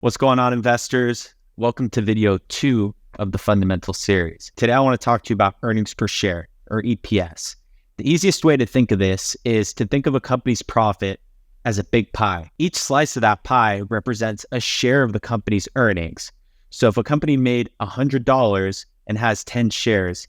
What's going on, investors? Welcome to video 2 of the Fundamental series. Today, I want to talk to you about earnings per share, or EPS. The easiest way to think of this is to think of a company's profit as a big pie. Each slice of that pie represents a share of the company's earnings. So if a company made $100 and has 10 shares,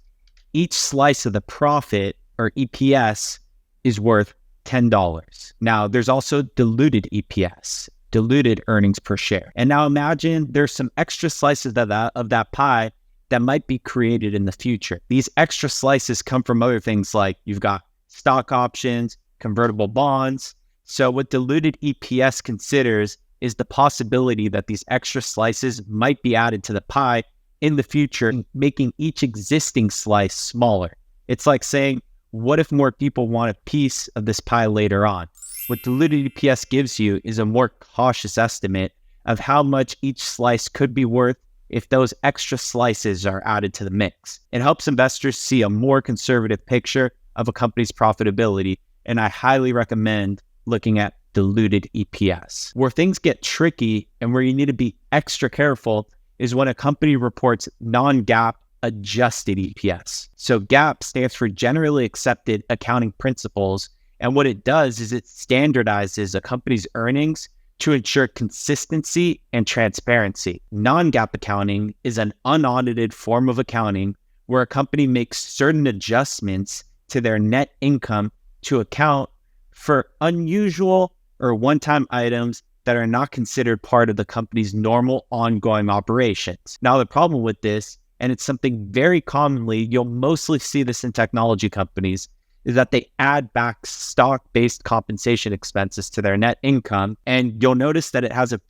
each slice of the profit, or EPS, is worth $10. Now, there's also diluted EPS, diluted earnings per share. And now imagine there's some extra slices of that pie that might be created in the future. These extra slices come from other things like you've got stock options, convertible bonds. So what diluted EPS considers is the possibility that these extra slices might be added to the pie in the future, making each existing slice smaller. It's like saying, what if more people want a piece of this pie later on? What diluted EPS gives you is a more cautious estimate of how much each slice could be worth if those extra slices are added to the mix. It helps investors see a more conservative picture of a company's profitability, and I highly recommend looking at diluted EPS. Where things get tricky and where you need to be extra careful is when a company reports Non-GAAP Adjusted EPS. So GAAP stands for Generally Accepted Accounting Principles. And what it does is it standardizes a company's earnings to ensure consistency and transparency. Non-GAAP accounting is an unaudited form of accounting where a company makes certain adjustments to their net income to account for unusual or one-time items that are not considered part of the company's normal ongoing operations. Now, the problem with this, and it's something very commonly, you'll mostly see this in technology companies, is that they add back stock-based compensation expenses to their net income. And you'll notice that it has a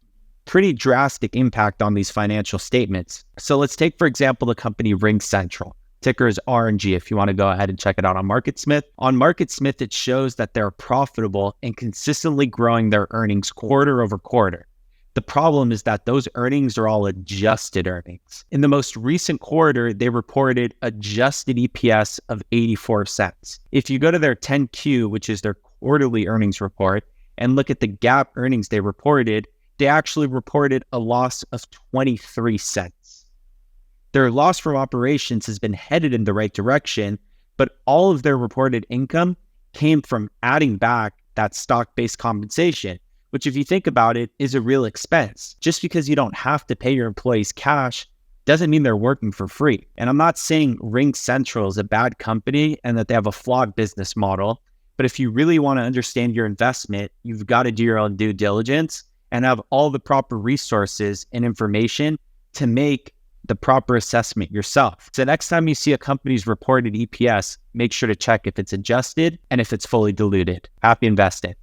pretty drastic impact on these financial statements. So let's take, for example, the company RingCentral. Ticker is RNG if you want to go ahead and check it out on MarketSmith. On MarketSmith, it shows that they're profitable and consistently growing their earnings quarter over quarter. The problem is that those earnings are all adjusted earnings. In the most recent quarter, they reported adjusted EPS of 84 cents. If you go to their 10Q, which is their quarterly earnings report, and look at the GAAP earnings they reported, they actually reported a loss of 23 cents. Their loss from operations has been headed in the right direction, but all of their reported income came from adding back that stock-based compensation, which, if you think about it, is a real expense. Just because you don't have to pay your employees cash doesn't mean they're working for free. And I'm not saying RingCentral is a bad company and that they have a flawed business model, but if you really want to understand your investment, you've got to do your own due diligence and have all the proper resources and information to make the proper assessment yourself. So next time you see a company's reported EPS, make sure to check if it's adjusted and if it's fully diluted. Happy investing.